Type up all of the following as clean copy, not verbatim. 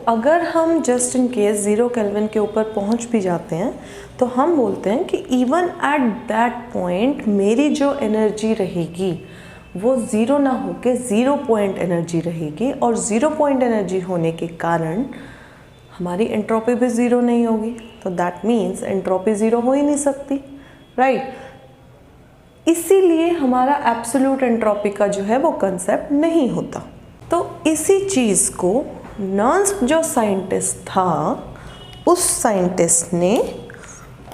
अगर हम just in case 0 kelvin के ऊपर पहुंच भी जाते हैं तो हम बोलते हैं कि इवन एट दैट पॉइंट मेरी जो एनर्जी रहेगी वो ज़ीरो ना होके 0 पॉइंट एनर्जी रहेगी, और 0 पॉइंट एनर्जी होने के कारण हमारी एंट्रोपी भी ज़ीरो नहीं होगी। तो दैट मीन्स एंट्रोपी ज़ीरो हो ही नहीं सकती, राइट। इसीलिए हमारा एब्सोल्यूट एंट्रोपी का जो है वो कंसेप्ट नहीं होता। तो इसी चीज़ को नर्न्स जो साइंटिस्ट था उस साइंटिस्ट ने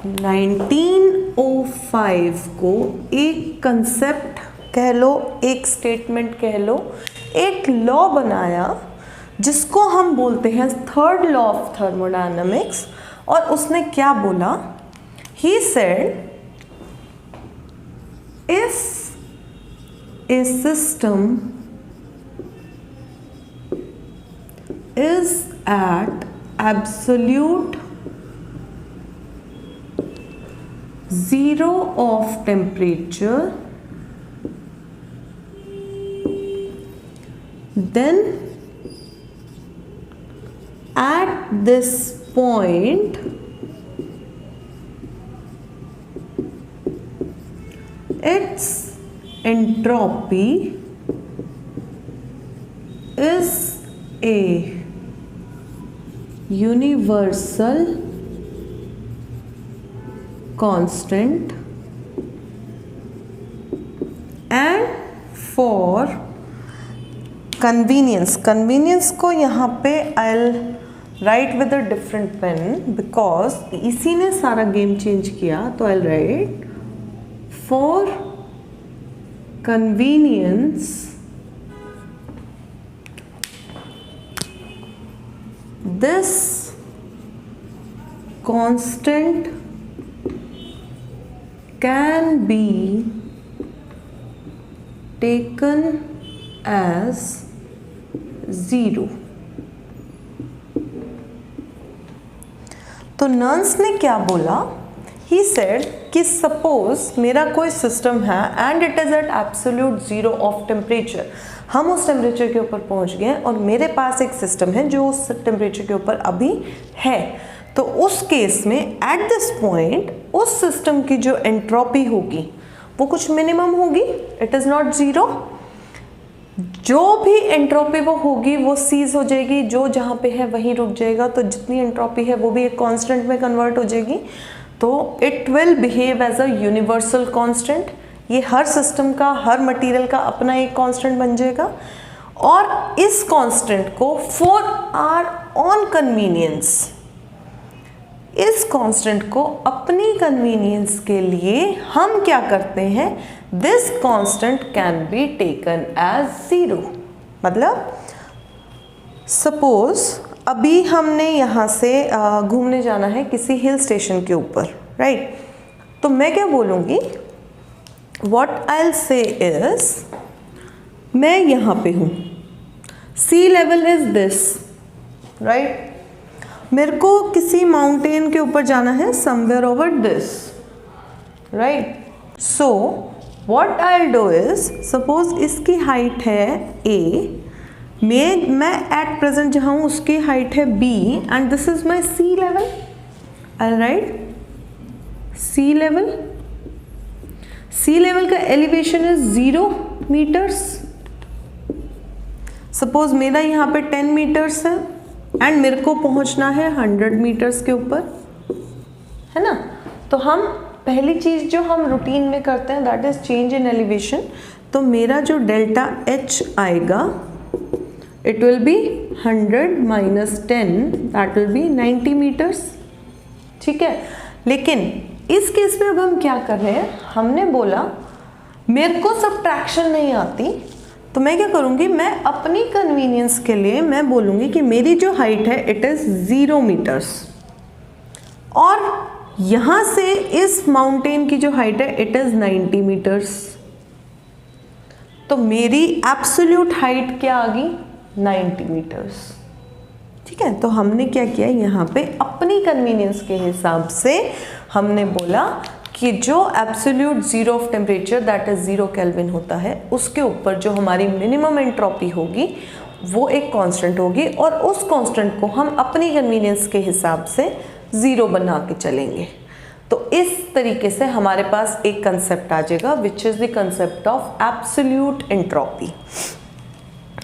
1905 को एक कंसेप्ट कह लो, एक स्टेटमेंट कह लो, एक लॉ बनाया जिसको हम बोलते हैं थर्ड लॉ ऑफ थर्मोडायनामिक्स। और उसने क्या बोला? He said if a system is at absolute zero of temperature, then at this point its entropy is a universal constant and for convenience को यहाँ पे I'll write with a different pen because इसी ने सारा game change किया। तो I'll write for convenience this constant can be taken as 0। तो नर्न्स ने क्या बोला? He said कि सपोज मेरा कोई सिस्टम है and it is at absolute zero of temperature. हम उस टेम्परेचर के ऊपर पहुंच गए और मेरे पास एक सिस्टम है जो उस टेम्परेचर के ऊपर अभी है। तो उस केस में एट दिस पॉइंट उस सिस्टम की जो एंट्रोपी होगी वो कुछ मिनिमम होगी, इट इज़ नॉट ज़ीरो। जो भी एंट्रोपी वो होगी वो सीज हो जाएगी, जो जहाँ पे है वहीं रुक जाएगा। तो जितनी एंट्रोपी है वो भी एक कांस्टेंट में कन्वर्ट हो जाएगी। तो it will behave as a universal constant. ये हर सिस्टम का, हर मटेरियल का अपना एक कांस्टेंट बन जाएगा। और इस कांस्टेंट को फॉर आवर ऑन कन्वीनियंस, इस कांस्टेंट को अपनी कन्वीनियंस के लिए हम क्या करते हैं? This constant can be taken as 0। मतलब सपोज अभी हमने यहाँ से घूमने जाना है किसी हिल स्टेशन के ऊपर, राइट। तो मैं क्या बोलूँगी? What I'll say is मैं यहाँ पे हूँ, sea level is this, right. मेरे को किसी माउंटेन के ऊपर जाना है somewhere over this, right. So what I'll do is suppose इसकी हाइट है a, मैं एट प्रेजेंट जहाँ हूँ उसकी हाइट है b and this is my sea level. I'll write sea level. Sea level का एलिवेशन इज 0 मीटर्स। सपोज मेरा यहाँ पे 10 मीटर्स है एंड मेरे को पहुँचना है 100 मीटर्स के ऊपर, है ना। तो हम पहली चीज़ जो हम रूटीन में करते हैं that is change in elevation. तो मेरा जो डेल्टा H आएगा it will be 100 minus 10 that will be 90 metres, ठीक है। लेकिन इस केस में अब हम क्या कर रहे हैं? हमने बोला मेरे को सब्ट्रैक्शन नहीं आती, तो मैं क्या करूँगी? मैं अपनी कन्वीनियंस के लिए मैं बोलूँगी कि मेरी जो हाइट है इट इज़ 0 मीटर्स और यहाँ से इस माउंटेन की जो हाइट है इट इज़ 90 मीटर्स। तो मेरी एब्सोल्यूट हाइट क्या आ गई? 90 मीटर्स, ठीक है। तो हमने क्या किया? यहाँ पे अपनी कन्वीनियंस के हिसाब से हमने बोला कि जो absolute zero of temperature that is 0 kelvin होता है उसके ऊपर जो हमारी मिनिमम एंट्रोपी होगी वो एक कांस्टेंट होगी और उस कांस्टेंट को हम अपनी कन्वीनियंस के हिसाब से 0 बना के चलेंगे। तो इस तरीके से हमारे पास एक कंसेप्ट आ जाएगा which is the concept of absolute entropy.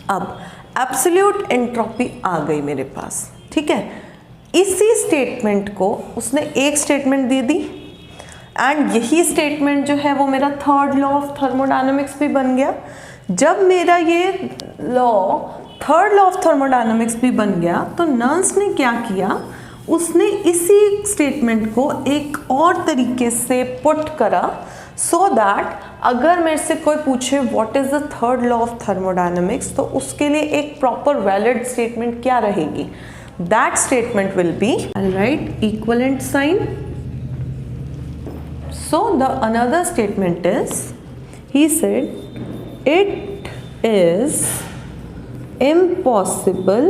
अब एब्सोल्यूट एंट्रोपी आ गई मेरे पास, ठीक है। इसी स्टेटमेंट को उसने एक स्टेटमेंट दे दी एंड यही स्टेटमेंट जो है वो मेरा थर्ड लॉ ऑफ थर्मोडायनामिक्स भी बन गया। जब मेरा ये law third law of thermodynamics भी बन गया तो नर्न्स ने क्या किया, उसने इसी स्टेटमेंट को एक और तरीके से पुट करा सो दैट अगर मेरे से कोई पूछे what is the third law of thermodynamics तो उसके लिए एक प्रॉपर वैलिड स्टेटमेंट क्या रहेगी। That statement will be, I'll write equivalent sign. So the another statement is, he said it is impossible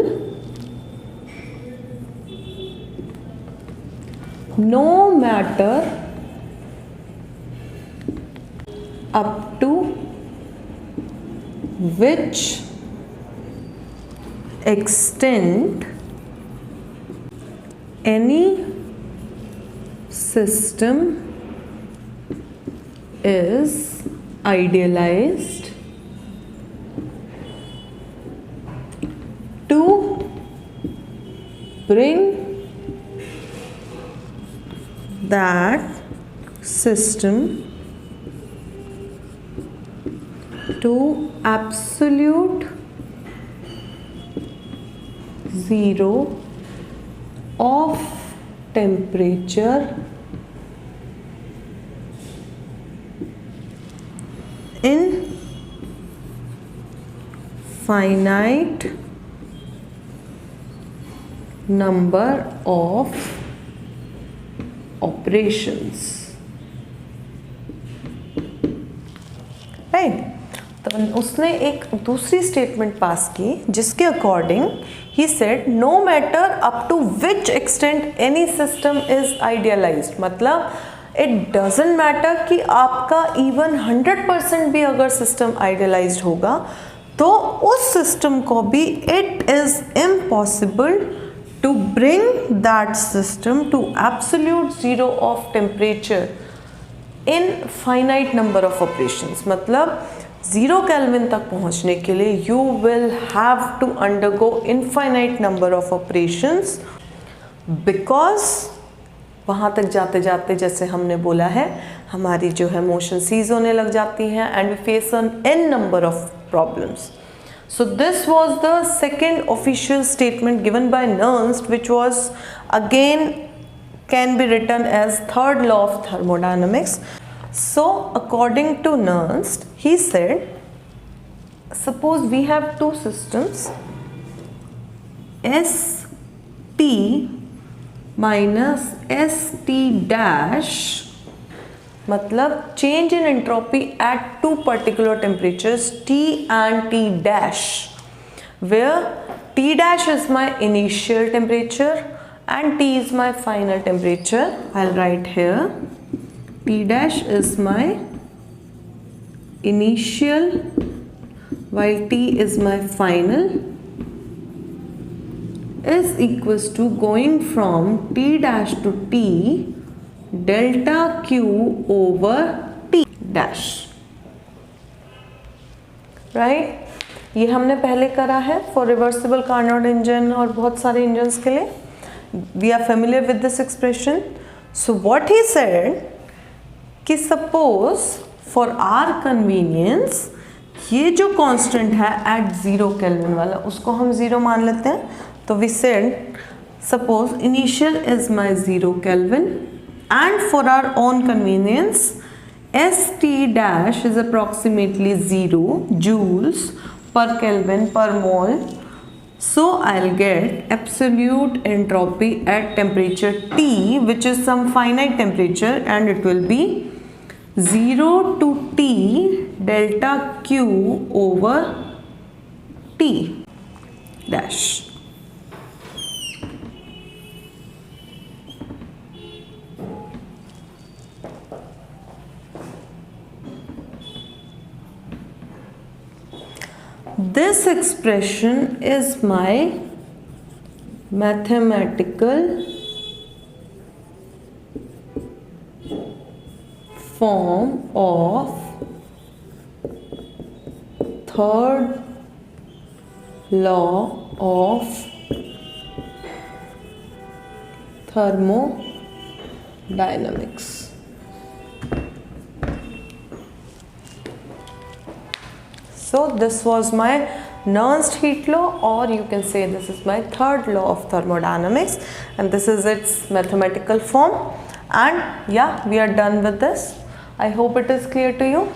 no matter up to which extent any system is idealized to bring that system to absolute zero of temperature in finite number of operations, right? तो उसने एक दूसरी statement pass की जिसके according he said no matter up to which extent any system is idealized, मतलब it doesn't matter कि आपका even 100% भी अगर सिस्टम आइडियलाइज्ड होगा तो उस सिस्टम को भी it is impossible to bring that system to absolute zero of temperature in finite number of operations. मतलब 0 केल्विन तक पहुंचने के लिए you will have to undergo infinite number of operations, because वहाँ तक जाते जाते जैसे हमने बोला है हमारी जो है मोशन सीज होने लग जाती हैं and we face an n number of problems. So this was the second official statement given by Nernst, which was again can be written as third law of thermodynamics. So according to Nernst, he said, suppose we have two systems, ST minus ST dash, मतलब change in entropy at two particular temperatures T and T dash, where T dash is my initial temperature and T is my final temperature. I'll write here T dash is my initial while T is my final, is equals to going from T dash to T delta Q over T dash, right. ये हमने पहले करा है for reversible Carnot engine और बहुत सारे engines के लिए। We are familiar with this expression. So what he said कि सपोज फॉर आर कन्वीनियंस ये जो कांस्टेंट है एट 0 केल्विन वाला उसको हम 0 मान लेते हैं। तो we said suppose initial is my 0 kelvin and for our own convenience ST dash is approximately 0 joules per Kelvin per mole. So I'll get absolute entropy at temperature T, which is some finite temperature, and it will be 0 to T delta Q over T dash. this expression is my mathematical form of third law of thermodynamics. So this was my Nernst heat law, or you can say this is my third law of thermodynamics, and this is its mathematical form. And yeah, we are done with this. I hope it is clear to you.